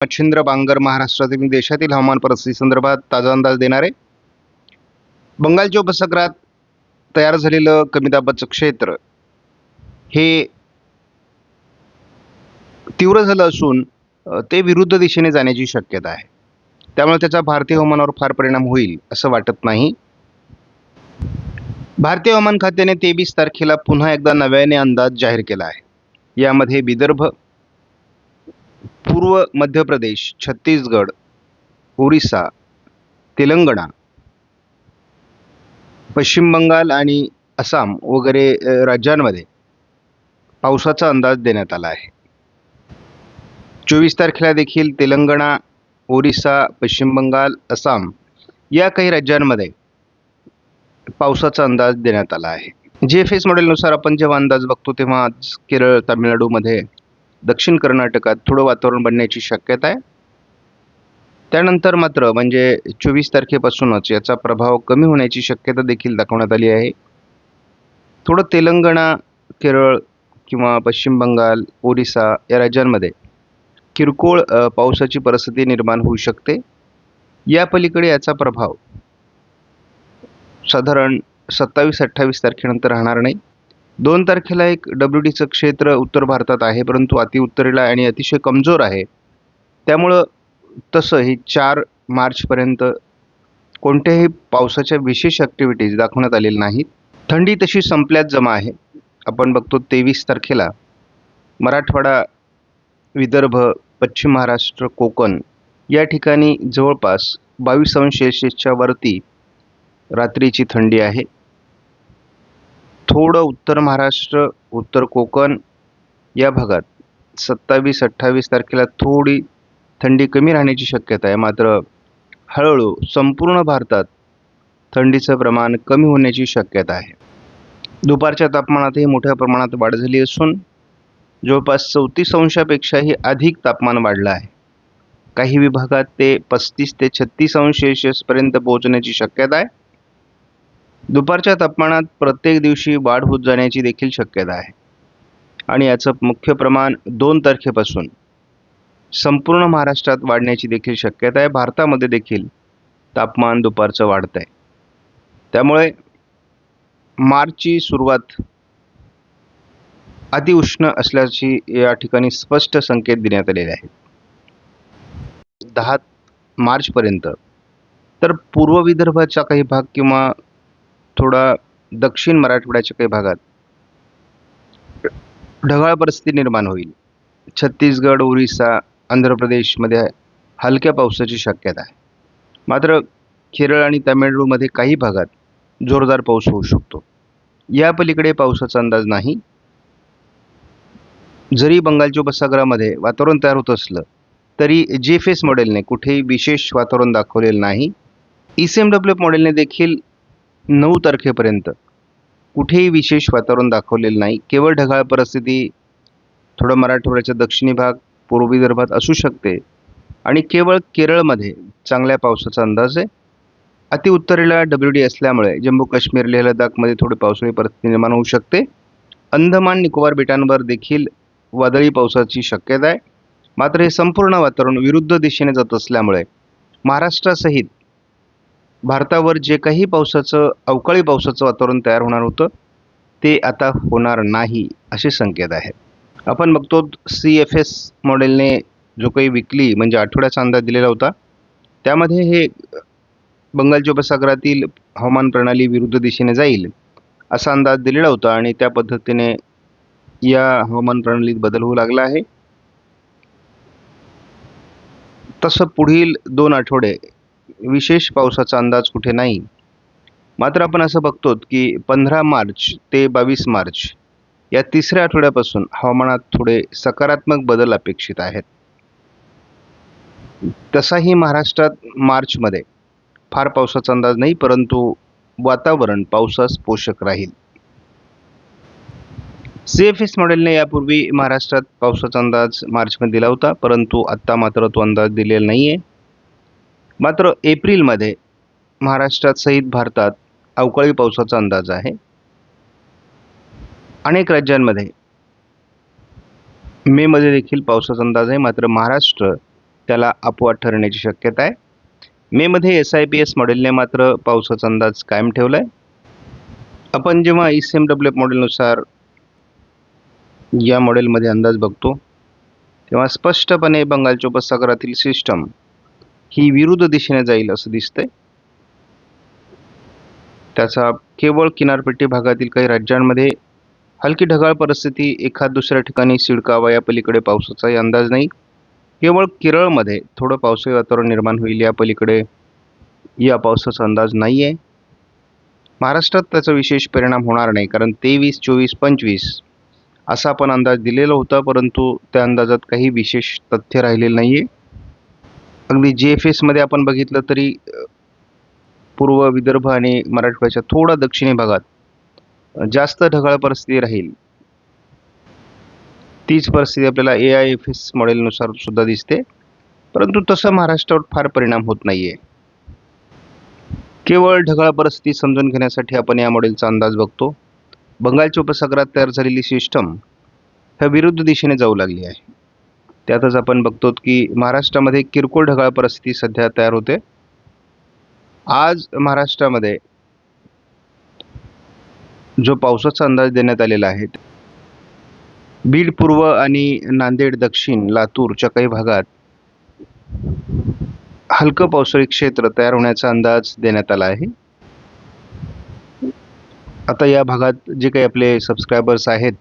मच्छिंद्र बांगर महाराष्ट्रातील आणि देशातील हवामान परिस्थिती संदर्भात ताजा अंदाज देणार आहे. बंगालच्या उपसागरात तयार झालेलं कमी दाबाचं क्षेत्र हे तीव्र झालं असून ते विरुद्ध दिशेने जाण्याची शक्यता आहे. त्यामुळे त्याचा भारतीय हवामानावर फार परिणाम होईल असं वाटत नाही. भारतीय हवामान खात्याने 23 तारखेला पुन्हा एकदा नव्याने अंदाज जाहीर केला आहे. यामध्ये विदर्भ, पूर्व मध्य प्रदेश, छत्तीसगड, ओरिसा, तेलंगणा, पश्चिम बंगाल आणि आसाम वगैरे राज्यांमध्ये पावसाचा अंदाज देण्यात आला आहे. 24 तारखेला देखील तेलंगणा, ओरिसा, पश्चिम बंगाल, आसाम या काही राज्यांमध्ये पावसाचा अंदाज देण्यात आला आहे. GFS मॉडेलनुसार आपण जेव्हा अंदाज बघतो तेव्हा आज केरळ, तामिळनाडूमध्ये, दक्षिण कर्नाटकात थोडं वातावरण बनण्याची शक्यता आहे. त्यानंतर मात्र म्हणजे 24 तारखेपासूनच याचा प्रभाव कमी होण्याची शक्यता देखील दाखवण्यात आली आहे. थोडं तेलंगणा, केरळ किंवा पश्चिम बंगाल, ओरिसा या राज्यांमध्ये किरकोळ पावसाची परिस्थिती निर्माण होऊ शकते. या पलीकडे याचा प्रभाव साधारण 27-28 तारखेनंतर राहणार नाही. 2 तारखेला एक WDचं क्षेत्र उत्तर भारतात आहे, परंतु अति उत्तरेला आणि अतिशय कमजोर आहे. त्यामुळं तसं ही 4 मार्चपर्यंत कोणत्याही पावसाच्या विशेष ॲक्टिव्हिटीज दाखवण्यात आलेल्या नाहीत. थंडी तशी संपल्यात जमा आहे. आपण बघतो 23 तारखेला मराठवाडा, विदर्भ, पश्चिम महाराष्ट्र, कोकण या ठिकाणी जवळपास 22°C वरती रात्रीची थंडी आहे. थोडं उत्तर महाराष्ट्र, उत्तर कोकण या भागात 27-28 तारखेला थोडी थंडी कमी राहण्याची शक्यता आहे. मात्र हळूहळू संपूर्ण भारतात थंडीचं प्रमाण कमी होण्याची शक्यता आहे. दुपारच्या तापमानातही मोठ्या प्रमाणात वाढ झाली असून जवळपास 34°पेक्षाही अधिक तापमान वाढलं आहे. काही विभागात ते 35 ते 36° पर्यंत पोहोचण्याची शक्यता आहे. दुपारच्या तापमानात प्रत्येक दिवशी वाढ होत जाण्याची देखील शक्यता आहे आणि याचं मुख्य प्रमाण 2 तारखेपासून संपूर्ण महाराष्ट्रात वाढण्याची देखील शक्यता आहे. भारतामध्ये देखील तापमान दुपारचं वाढत आहे. त्यामुळे मार्चची सुरुवात अतिउष्ण असल्याची या ठिकाणी स्पष्ट संकेत देण्यात आलेले आहेत. 10 मार्चपर्यंत तर पूर्व विदर्भाचा काही भाग किंवा थोडा दक्षिण मराठवाड्याच्या काही भागात ढगाळ परिस्थिती निर्माण होईल. छत्तीसगड, ओरिसा, आंध्र प्रदेशमध्ये हलक्या पावसाची शक्यता आहे. मात्र केरळ आणि तामिळनाडूमध्ये काही भागात जोरदार पाऊस होऊ शकतो. या पलीकडे पावसाचा अंदाज नाही. जरी बंगालच्या उपसागरामध्ये वातावरण तयार होत असलं तरी GFS मॉडेलने कुठेही विशेष वातावरण दाखवलेलं नाही. ECMWF मॉडेलने देखील 9 तारखेपर्यंत कुठेही विशेष वातावरण दाखवलेलं नाही. केवळ ढगाळ परिस्थिती थोडं मराठवाड्याचा दक्षिणी भाग, पूर्व विदर्भात असू शकते आणि केवळ केरळमध्ये चांगल्या पावसाचा अंदाज आहे. अति उत्तरेला WD असल्यामुळे जम्मू काश्मीर, लेह लडाखमध्ये थोडी पावसाळी परिस्थिती निर्माण होऊ शकते. अंदमान निकोबार बेटांवर देखील वादळी पावसाची शक्यता आहे. मात्र हे संपूर्ण वातावरण विरुद्ध दिशेने जात असल्यामुळे महाराष्ट्रासहित भारतावर जे काही अवकाळी पावसाचं वातावरण तयार होणार होतं ते आता होणार नाही असे संकेत आहेत. आपण बघतो CFS मॉडेलने जो काही विकली म्हणजे आठवड्याचा अंदाज दिलेला होता त्यामध्ये हे बंगालच्या उपसागरातील हवामान प्रणाली विरुद्ध दिशेने जाईल असा अंदाज दिलेला होता आणि त्या पद्धतीने या हवामान प्रणालीत बदल होऊ लागला आहे. तसं पुढील 2 आठवडे विशेष पावसाचा अंदाज कुठे नाही. मात्र आपण असं बघतो की 15 मार्च ते 22 मार्च या तिसऱ्या आठवड्यापासून हवामानात थोडे सकारात्मक बदल अपेक्षित आहेत. तसाही महाराष्ट्रात मार्चमध्ये फार पावसाचा अंदाज नाही, परंतु वातावरण पावसास पोषक राहील. CFS मॉडेलने यापूर्वी महाराष्ट्रात पावसाचा अंदाज मार्चमध्ये दिला होता, परंतु आत्ता मात्र तो अंदाज दिलेला नाही आहे. मात्र एप्रिलमध्ये महाराष्ट्रात सहित भारतात अवकाळी पावसाचा अंदाज आहे. अनेक राज्यांमध्ये मेमध्ये देखील पावसाचा अंदाज आहे. मात्र महाराष्ट्र त्याला अपवाद ठरण्याची शक्यता आहे. मेमध्ये SIPS मॉडेलने मात्र पावसाचा अंदाज कायम ठेवला आहे. आपण जेव्हा ECMWF मॉडेलनुसार या मॉडेलमध्ये अंदाज बघतो तेव्हा स्पष्टपणे बंगालच्या उपसागरातील सिस्टम ही विरुद्ध दिशेने जाईल असं दिसतंय. त्याचा केवळ किनारपट्टी भागातील काही राज्यांमध्ये हलकी ढगाळ परिस्थिती, एखाद दुसऱ्या ठिकाणी सिडकावा या पलीकडे पावसाचाही अंदाज नाही. केवळ केरळमध्ये थोडं पावसाळी वातावरण निर्माण होईल, या पलीकडे या पावसाचा अंदाज नाही आहे. महाराष्ट्रात त्याचा विशेष परिणाम होणार नाही, कारण 23, 24, 25 असा आपण अंदाज दिलेला होता, परंतु त्या अंदाजात काही विशेष तथ्य राहिलेलं नाही आहे. अगदी GFS आपण बघितलं तरी पूर्व विदर्भ आणि मराठवाड्याच्या थोडा दक्षिणी भागात जास्त ढगाळ परिस्थिती राहील. तीच परिस्थिती आपल्याला AIFS मॉडेलनुसार सुद्धा दिसते, परंतु तसं महाराष्ट्रावर फार परिणाम होत नाहीये. केवळ ढगाळ परिस्थिती समजून घेण्यासाठी आपण या मॉडेलचा अंदाज बघतो. बंगालच्या उपसागरात तयार झालेली सिस्टम ह्या विरुद्ध दिशेने जाऊ लागली आहे. त्यातच आपण बघतो की महाराष्ट्रामध्ये किरकोळ ढगाळ परिस्थिती सध्या तयार होते. आज महाराष्ट्रामध्ये जो पावसाचा अंदाज देण्यात आलेला आहे, बीड पूर्व आणि नांदेड दक्षिण, लातूरच्या काही भागात हलकं पावसाळी क्षेत्र तयार होण्याचा अंदाज देण्यात आला आहे. आता या भागात जे काही आपले सबस्क्रायबर्स आहेत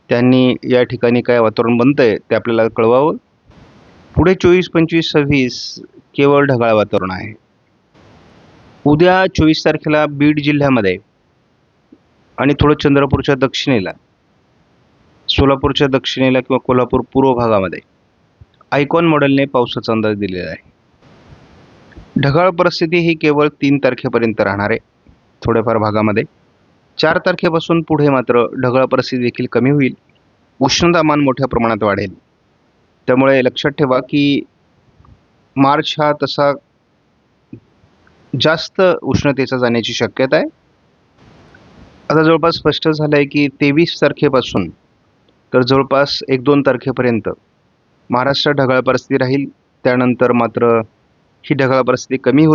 त्यांनी या ठिकाणी काय वातावरण बनतंय ते आपल्याला कळवावं. पुढे 24, 25, 26 केवळ ढगाळ वातावरण आहे. उद्या 24 तारखेला बीड जिल्ह्यामध्ये आणि थोडं चंद्रपूरच्या दक्षिणेला, सोलापूरच्या दक्षिणेला किंवा कोल्हापूर पूर्व भागामध्ये आयकॉन मॉडेलने पावसाचा अंदाज दिलेला आहे. ढगाळ परिस्थिती ही केवळ 3 तारखेपर्यंत राहणार आहे थोड्याफार भागामध्ये. 4 तारखेपासून पुढे मात्र ढगाळ परिस्थिती देखील कमी होईल, उष्णतामान मोठ्या प्रमाणात वाढेल. त्यामुळे लक्षात ठेवा की मार्च हा तसा जास्त उष्णतेचा जाण्याची शक्यता आहे. आता जवळपास स्पष्ट झालं आहे की 23 तारखेपासून तर जवळपास 1-2 तारखेपर्यंत महाराष्ट्रात ढगाळ परिस्थिती राहील. त्यानंतर मात्र ही ढगाळ परिस्थिती कमी होईल.